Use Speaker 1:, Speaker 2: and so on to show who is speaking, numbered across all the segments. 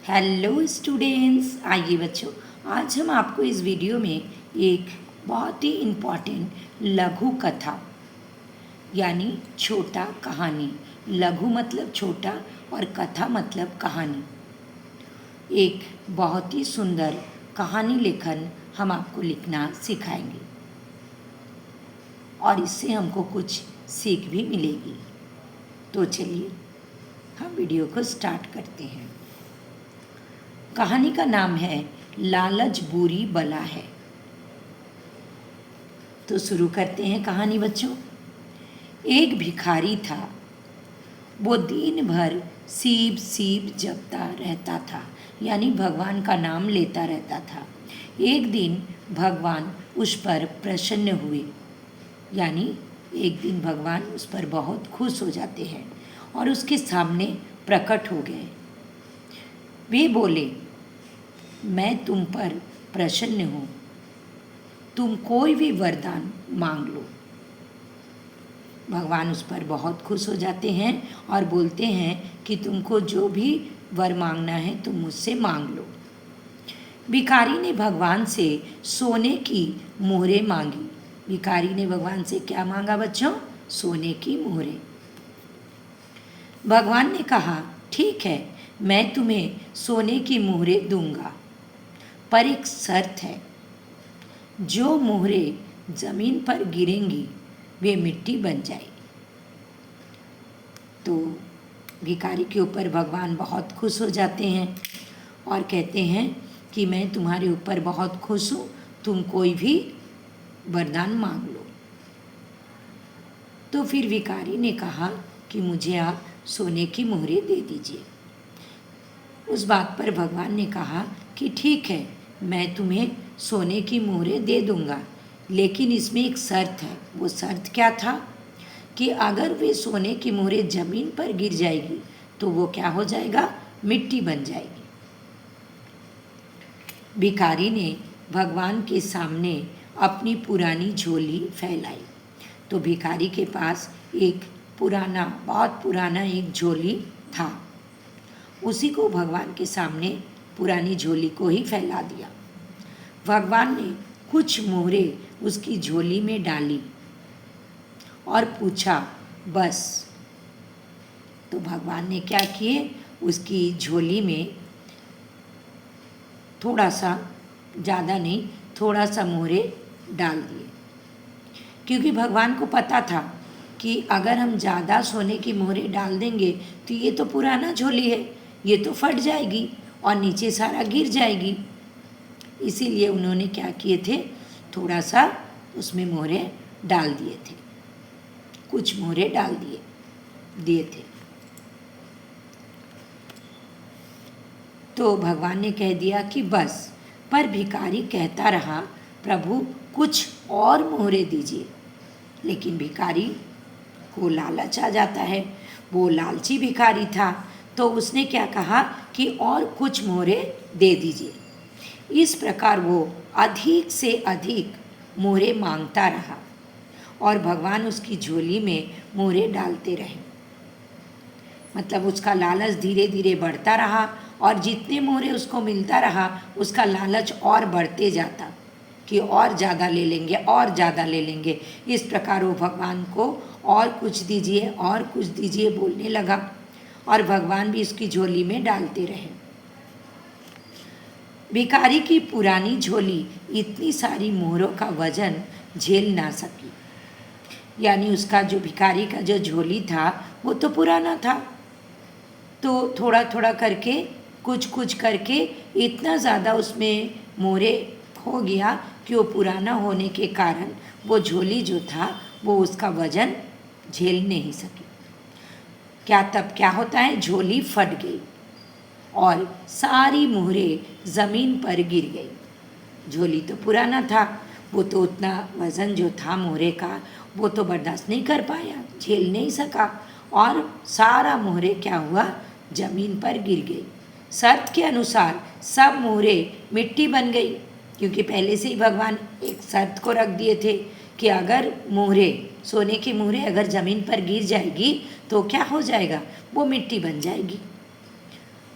Speaker 1: Hello students, आइए बच्चों, आज हम आपको इस वीडियो में एक बहुत ही इम्पॉर्टेंट लघु कथा यानी छोटा कहानी, लघु मतलब छोटा और कथा मतलब कहानी, एक बहुत ही सुंदर कहानी लेखन हम आपको लिखना सिखाएंगे और इससे हमको कुछ सीख भी मिलेगी। तो चलिए हम वीडियो को स्टार्ट करते हैं। कहानी का नाम है लालच बुरी बला है। तो शुरू करते हैं कहानी बच्चों। एक भिखारी था। वो दिन भर शिव शिव जपता रहता था, यानी भगवान का नाम लेता रहता था। एक दिन भगवान उस पर प्रसन्न हुए, यानी एक दिन भगवान उस पर बहुत खुश हो जाते हैं और उसके सामने प्रकट हो गए। वे बोले, मैं तुम पर प्रसन्न हूँ, तुम कोई भी वरदान मांग लो। भगवान उस पर बहुत खुश हो जाते हैं और बोलते हैं कि तुमको जो भी वर मांगना है तुम मुझसे मांग लो। भिखारी ने भगवान से सोने की मोहरें मांगी। भिखारी ने भगवान से क्या मांगा बच्चों? सोने की मोहरें। भगवान ने कहा, ठीक है, मैं तुम्हें सोने की मोहरें दूंगा, पर एक शर्त है। जो मोहरें जमीन पर गिरेंगी वे मिट्टी बन जाएगी। तो भिखारी के ऊपर भगवान बहुत खुश हो जाते हैं और कहते हैं कि मैं तुम्हारे ऊपर बहुत खुश हूँ, तुम कोई भी वरदान मांग लो। तो फिर भिखारी ने कहा कि मुझे आप सोने की मोहरें दे दीजिए। उस बात पर भगवान ने कहा कि ठीक है, मैं तुम्हें सोने की मोहरें दे दूंगा, लेकिन इसमें एक शर्त है। वो शर्त क्या था कि अगर वे सोने की मोहरें जमीन पर गिर जाएगी तो वो क्या हो जाएगा? मिट्टी बन जाएगी। भिखारी ने भगवान के सामने अपनी पुरानी झोली फैलाई। तो भिखारी के पास एक बहुत पुराना एक झोली था। उसी को भगवान के सामने पुरानी झोली को ही फैला दिया। भगवान ने कुछ मोहरें उसकी झोली में डाली और पूछा, बस। तो भगवान ने क्या किए? उसकी झोली में थोड़ा सा, ज़्यादा नहीं, थोड़ा सा मोहरें डाल दिए, क्योंकि भगवान को पता था कि अगर हम ज़्यादा सोने की मोहरें डाल देंगे तो ये तो पुराना झोली है, ये तो फट जाएगी और नीचे सारा गिर जाएगी। इसीलिए उन्होंने क्या किए थे? थोड़ा सा उसमें मोहरें डाल दिए थे, कुछ मोहरें डाल दिए थे। तो भगवान ने कह दिया कि बस। पर भिखारी कहता रहा, प्रभु कुछ और मोहरें दीजिए। लेकिन भिखारी को लालच आ जाता है, वो लालची भिखारी था। तो उसने क्या कहा कि और कुछ मोहरें दे दीजिए। इस प्रकार वो अधिक से अधिक मोहरें मांगता रहा और भगवान उसकी झोली में मोहरें डालते रहे। मतलब उसका लालच धीरे धीरे बढ़ता रहा और जितने मोहरें उसको मिलता रहा उसका लालच और बढ़ते जाता कि और ज़्यादा ले लेंगे, और ज़्यादा ले लेंगे। इस प्रकार वो भगवान को और कुछ दीजिए, और कुछ दीजिए बोलने लगा और भगवान भी उसकी झोली में डालते रहे। भिखारी की पुरानी झोली इतनी सारी मोहरों का वजन झेल ना सकी, यानी उसका जो भिखारी का जो झोली था वो तो पुराना था। तो थोड़ा थोड़ा करके, कुछ कुछ करके इतना ज़्यादा उसमें मोहरें हो गया कि वो पुराना होने के कारण वो झोली जो था वो उसका वजन झेल नहीं सकी। तब क्या होता है? झोली फट गई और सारी मोहरें ज़मीन पर गिर गई। झोली तो पुराना था, वो तो उतना वज़न जो था मोहरे का वो तो बर्दाश्त नहीं कर पाया, झेल नहीं सका और सारा मोहरे क्या हुआ? ज़मीन पर गिर गई। शर्त के अनुसार सब मोहरें मिट्टी बन गई, क्योंकि पहले से ही भगवान एक शर्त को रख दिए थे कि अगर मोहरें, सोने की मोहरें अगर ज़मीन पर गिर जाएगी तो क्या हो जाएगा? वो मिट्टी बन जाएगी।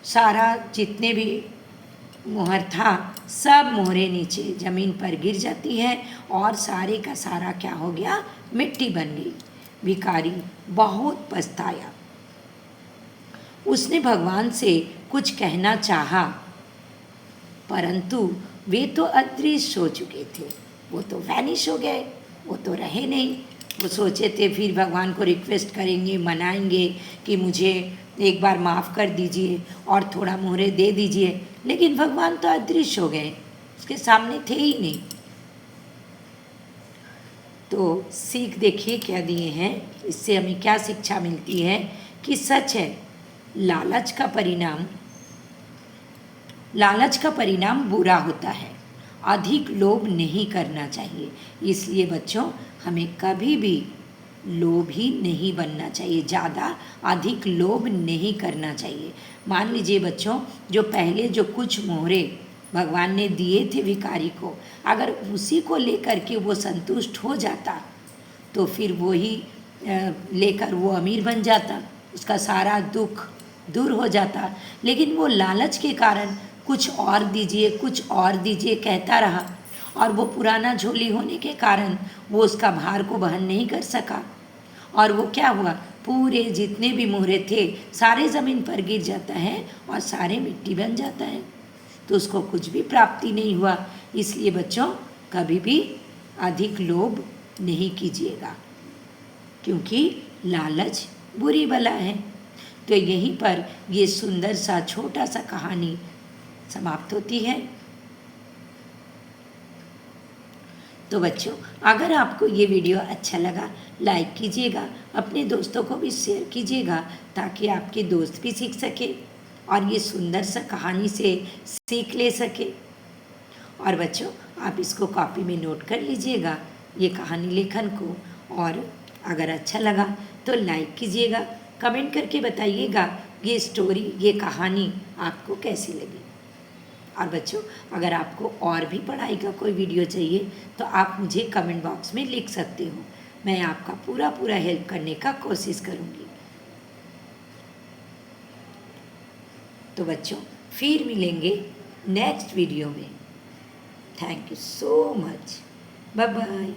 Speaker 1: सारा जितने भी मोहर था सब मोहरे नीचे ज़मीन पर गिर जाती है और सारे का सारा क्या हो गया, मिट्टी बन गई। भिखारी बहुत पछताया। उसने भगवान से कुछ कहना चाहा, परंतु वे तो अदृश्य हो चुके थे, वो तो वैनिश हो गए, वो तो रहे नहीं। वो सोचे थे फिर भगवान को रिक्वेस्ट करेंगे, मनाएंगे कि मुझे एक बार माफ़ कर दीजिए और थोड़ा मोहरे दे दीजिए, लेकिन भगवान तो अदृश्य हो गए, उसके सामने थे ही नहीं। तो सीख देखिए क्या दिए हैं, इससे हमें क्या शिक्षा मिलती है कि सच है, लालच का परिणाम बुरा होता है। अधिक लोभ नहीं करना चाहिए। इसलिए बच्चों हमें कभी भी लोभी नहीं बनना चाहिए, ज़्यादा अधिक लोभ नहीं करना चाहिए। मान लीजिए बच्चों, जो पहले जो कुछ मोहरे भगवान ने दिए थे भिखारी को, अगर उसी को लेकर के वो संतुष्ट हो जाता तो फिर वो ही लेकर वो अमीर बन जाता, उसका सारा दुख दूर हो जाता। लेकिन वो लालच के कारण कुछ और दीजिए, कुछ और दीजिए कहता रहा, और वो पुराना झोली होने के कारण वो उसका भार को वहन नहीं कर सका, और वो क्या हुआ, पूरे जितने भी मोहरे थे सारे ज़मीन पर गिर जाता है और सारे मिट्टी बन जाता है, तो उसको कुछ भी प्राप्ति नहीं हुआ। इसलिए बच्चों कभी भी अधिक लोभ नहीं कीजिएगा, क्योंकि लालच बुरी बला है। तो यहीं पर ये सुंदर सा छोटा सा कहानी समाप्त होती है। तो बच्चों अगर आपको ये वीडियो अच्छा लगा, लाइक कीजिएगा, अपने दोस्तों को भी शेयर कीजिएगा, ताकि आपके दोस्त भी सीख सके और ये सुंदर सा कहानी से सीख ले सके। और बच्चों आप इसको कॉपी में नोट कर लीजिएगा, ये कहानी लेखन को, और अगर अच्छा लगा तो लाइक कीजिएगा, कमेंट करके बताइएगा ये स्टोरी, ये कहानी आपको कैसी लगी। और बच्चों अगर आपको और भी पढ़ाई का कोई वीडियो चाहिए तो आप मुझे कमेंट बॉक्स में लिख सकते हो, मैं आपका पूरा हेल्प करने का कोशिश करूँगी। तो बच्चों फिर मिलेंगे नेक्स्ट वीडियो में। Thank you so much, bye bye.